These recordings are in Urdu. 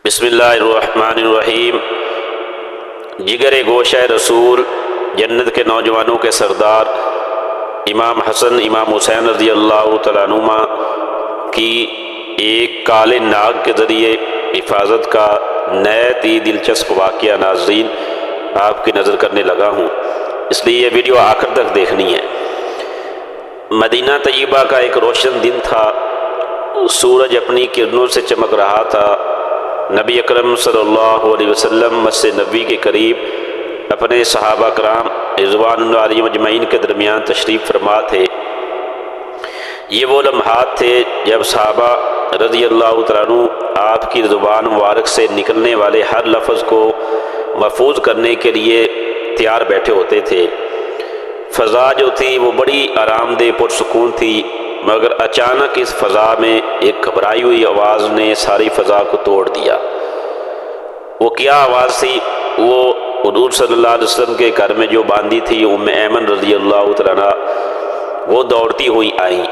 بسم اللہ الرحمن الرحیم۔ جگر گوشہ رسول، جنت کے نوجوانوں کے سردار امام حسن امام حسین رضی اللہ تعالیٰ عنہما کی ایک کالے ناگ کے ذریعے حفاظت کا نہایت ہی دلچسپ واقعہ ناظرین آپ کی نظر کرنے لگا ہوں، اس لیے یہ ویڈیو آخر تک دیکھنی ہے۔ مدینہ طیبہ کا ایک روشن دن تھا، سورج اپنی کرنوں سے چمک رہا تھا۔ نبی اکرم صلی اللہ علیہ وسلم مسجد نبوی کے قریب اپنے صحابہ کرام رضوان اللہ علیہم اجمعین کے درمیان تشریف فرما تھے۔ یہ وہ لمحات تھے جب صحابہ رضی اللہ تعالیٰ عنہ آپ کی زبان مبارک سے نکلنے والے ہر لفظ کو محفوظ کرنے کے لیے تیار بیٹھے ہوتے تھے۔ فضا جو تھی وہ بڑی آرام دہ پرسکون تھی، مگر اچانک اس فضا میں ایک گھبرائی ہوئی آواز نے ساری فضا کو توڑ دیا۔ وہ کیا آواز تھی؟ وہ حضور صلی اللہ علیہ وسلم کے گھر میں جو باندھی تھی ام ایمن رضی اللہ تعالیٰ عنہ، وہ دوڑتی ہوئی آئیں۔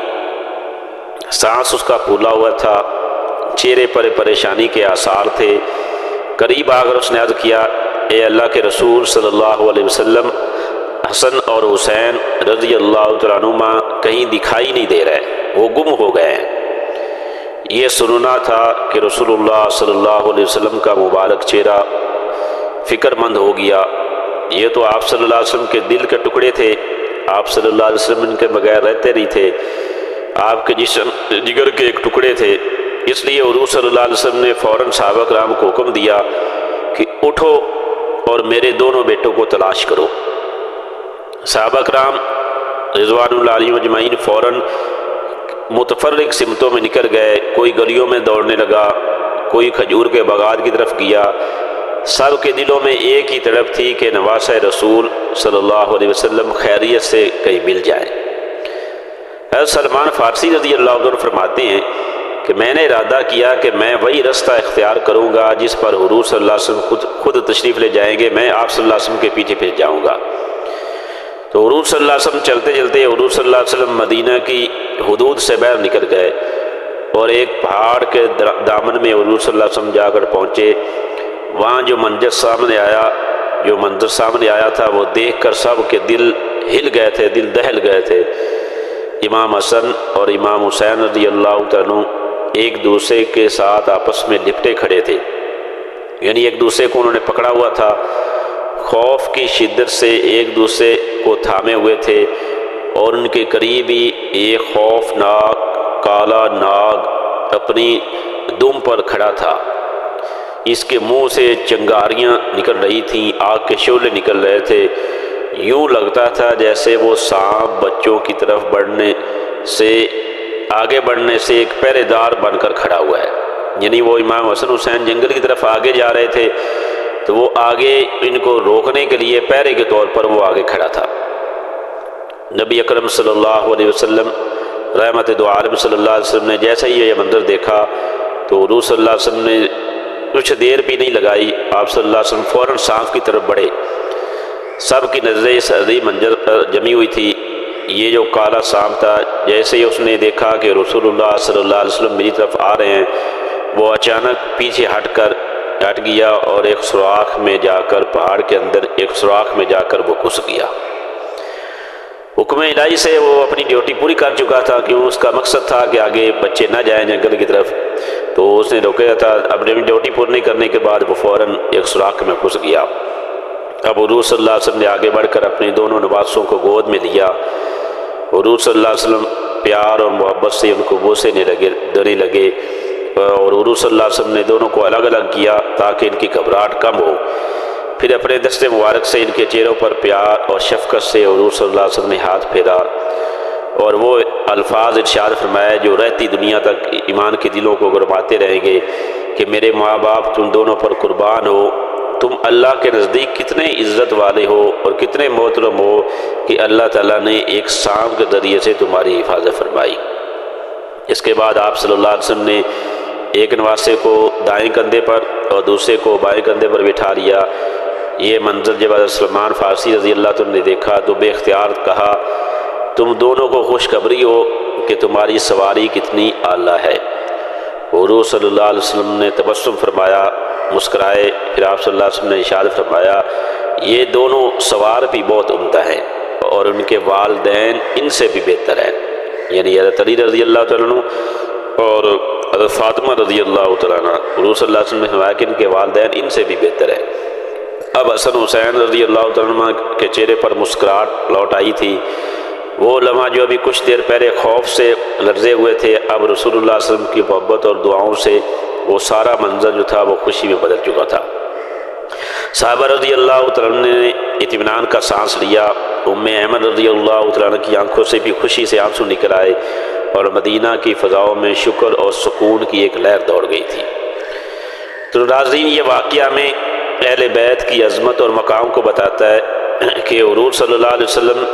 سانس اس کا پھولا ہوا تھا، چہرے پر پریشانی کے آثار تھے۔ قریب آ کر اس نے عرض کیا، اے اللہ کے رسول صلی اللہ علیہ وسلم، حسن اور حسین رضی اللہ تعالیٰ عنہما کہیں دکھائی نہیں دے رہے، وہ گم ہو گئے ہیں۔ یہ سننا تھا کہ رسول اللہ صلی اللہ علیہ وسلم کا مبارک چہرہ فکر مند ہو گیا۔ یہ تو آپ صلی اللہ علیہ وسلم کے دل کے ٹکڑے تھے، آپ صلی اللہ علیہ وسلم ان کے بغیر رہتے نہیں تھے، آپ کے جسم جگر کے ایک ٹکڑے تھے۔ اس لیے حضور صلی اللہ علیہ وسلم نے فوراً صحابہ کرام کو حکم دیا کہ اٹھو اور میرے دونوں بیٹوں کو تلاش کرو۔ صحابہ کرام رضوان اللہ علیہم اجمعین فوراً متفرق سمتوں میں نکل گئے، کوئی گلیوں میں دوڑنے لگا، کوئی کھجور کے باغات کی طرف گیا۔ سب کے دلوں میں ایک ہی تڑپ تھی کہ نواسہ رسول صلی اللہ علیہ وسلم خیریت سے کہیں مل جائیں۔ حضرت سلمان فارسی رضی اللہ عنہ فرماتے ہیں کہ میں نے ارادہ کیا کہ میں وہی رستہ اختیار کروں گا جس پر حضور صلی اللہ علیہ وسلم خود تشریف لے جائیں گے، میں آپ صلی اللہ علیہ وسلم کے پیچھے پھر جاؤں گا۔ تو حضور صلی اللہ علیہ وسلم چلتے چلتے حضور صلی اللہ علیہ وسلم مدینہ کی حدود سے باہر نکل گئے اور ایک پہاڑ کے دامن میں حضور صلی اللہ علیہ وسلم جا کر پہنچے۔ وہاں جو منظر سامنے آیا تھا وہ دیکھ کر سب کے دل ہل گئے تھے، دل دہل گئے تھے۔ امام حسن اور امام حسین رضی اللہ تعالیٰ عنہ ایک دوسرے کے ساتھ آپس میں لپٹے کھڑے تھے، یعنی ایک دوسرے کو انہوں نے پکڑا ہوا تھا، خوف کی شدت سے ایک دوسرے کو تھامے ہوئے تھے، اور ان کے قریب ہی ایک خوفناک کالا ناگ اپنی دم پر کھڑا تھا۔ اس کے منہ سے چنگاریاں نکل رہی تھیں، آگ کے شعلے نکل رہے تھے، یوں لگتا تھا جیسے وہ سانپ بچوں کی طرف آگے بڑھنے سے ایک پہرے دار بن کر کھڑا ہوا ہے۔ یعنی وہ امام حسن حسین جنگل کی طرف آگے جا رہے تھے تو وہ آگے ان کو روکنے کے لیے پہرے کے طور پر وہ آگے کھڑا تھا۔ نبی اکرم صلی اللہ علیہ وسلم رحمت دو عالم صلی اللہ علیہ وسلم نے جیسا ہی یہ منظر دیکھا تو حضور صلی اللہ علیہ وسلم نے کچھ دیر بھی نہیں لگائی، آپ صلی اللہ علیہ وسلم فوراً سانپ کی طرف بڑھے۔ سب کی نظریں اس عظیم منظر پر جمی ہوئی تھی۔ یہ جو کالا سانپ تھا، جیسے ہی اس نے دیکھا کہ رسول اللہ صلی اللہ علیہ وسلم میری طرف آ رہے ہیں، وہ اچانک پیچھے ہٹ گیا اور ایک سوراخ میں جا کر پہاڑ کے اندر ایک سوراخ میں جا کر وہ گھس گیا۔ حکم الہی سے وہ اپنی ڈیوٹی پوری کر چکا تھا، کیوں اس کا مقصد تھا کہ آگے بچے نہ جائیں جنگل کی طرف، تو اس نے روکا تھا۔ اپنی ڈیوٹی پوری نہیں کرنے کے بعد وہ فوراً ایک سوراخ میں گھس گیا۔ اب حضور صلی اللہ علیہ وسلم نے آگے بڑھ کر اپنے دونوں نواسوں کو گود میں لیا۔ حضور صلی اللہ علیہ وسلم پیار اور محبت سے ان کو بوسے دینے لگے، اور حضور صلی اللہ علیہ وسلم نے دونوں کو الگ الگ کیا تاکہ ان کی گھبراہٹ کم ہو۔ پھر اپنے دست مبارک سے ان کے چہروں پر پیار اور شفقت سے حضور صلی اللہ علیہ وسلم نے ہاتھ پھیرا اور وہ الفاظ ارشاد فرمایا جو رہتی دنیا تک ایمان کے دلوں کو گرماتے رہیں گے کہ میرے ماں باپ تم دونوں پر قربان ہو، تم اللہ کے نزدیک کتنے عزت والے ہو اور کتنے محترم ہو کہ اللہ تعالیٰ نے ایک سانپ کے ذریعے سے تمہاری حفاظت فرمائی۔ اس کے بعد آپ صلی اللہ علیہ وسلم نے ایک نواسے کو دائیں کندھے پر اور دوسرے کو بائیں کندھے پر بٹھا لیا۔ یہ منظر جب حضرت سلمان فارسی رضی اللہ عنہ نے دیکھا تو بے اختیار کہا، تم دونوں کو خوشخبری ہو کہ تمہاری سواری کتنی اعلیٰ ہے۔ حضور صلی اللہ علیہ وسلم نے تبسم فرمایا مسکرائے۔ پھر آپ صلی اللہ علیہ وسلم نے ارشاد فرمایا یہ دونوں سوار بھی بہت عمدہ ہیں اور ان کے والدین ان سے بھی بہتر ہیں، یعنی حضرت علی رضی اللہ تعالیٰ عنہ اور حضرت فاطمہ رضی اللہ تعالیٰ عنہ، حضور صلی اللہ علیہ وسلم نے فرمایا کہ ان کے والدین ان سے بھی بہتر ہیں۔ اب حسن حسین رضی اللہ تعالیٰ عنہ کے چہرے پر مسکراہٹ لوٹ آئی تھی۔ وہ علماء جو ابھی کچھ دیر پہلے خوف سے لرزے ہوئے تھے، اب رسول اللہ صلی اللہ علیہ وسلم کی محبت اور دعاؤں سے وہ سارا منظر جو تھا وہ خوشی میں بدل چکا تھا۔ صحابہ رضی اللہ تعالیٰ عنہ نے اطمینان کا سانس لیا۔ ام ایمن رضی اللہ تعالیٰ عنہ کی آنکھوں سے بھی خوشی سے آنسو نکل آئے اور مدینہ کی فضاؤں میں شکر اور سکون کی ایک لہر دوڑ گئی تھی۔ تو ناظرین، یہ واقعہ میں اہل بیت کی عظمت اور مقام کو بتاتا ہے کہ حضور صلی اللہ علیہ وسلم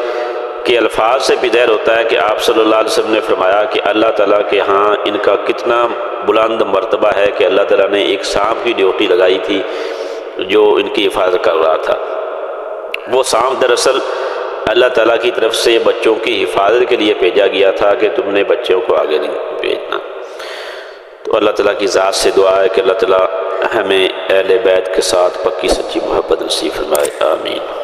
کے الفاظ سے بھی ظاہر ہوتا ہے کہ آپ صلی اللہ علیہ وسلم نے فرمایا کہ اللہ تعالیٰ کے ہاں ان کا کتنا بلند مرتبہ ہے کہ اللہ تعالیٰ نے ایک سانپ کی ڈیوٹی لگائی تھی جو ان کی حفاظت کر رہا تھا۔ وہ سانپ دراصل اللہ تعالیٰ کی طرف سے بچوں کی حفاظت کے لیے بھیجا گیا تھا کہ تم نے بچوں کو آگے نہیں بھیجنا۔ تو اللہ تعالیٰ کی ذات سے دعا ہے کہ اللہ تعالیٰ ہمیں اہل بیت کے ساتھ پکی سچی محبت نصیب فرمائے، آمین۔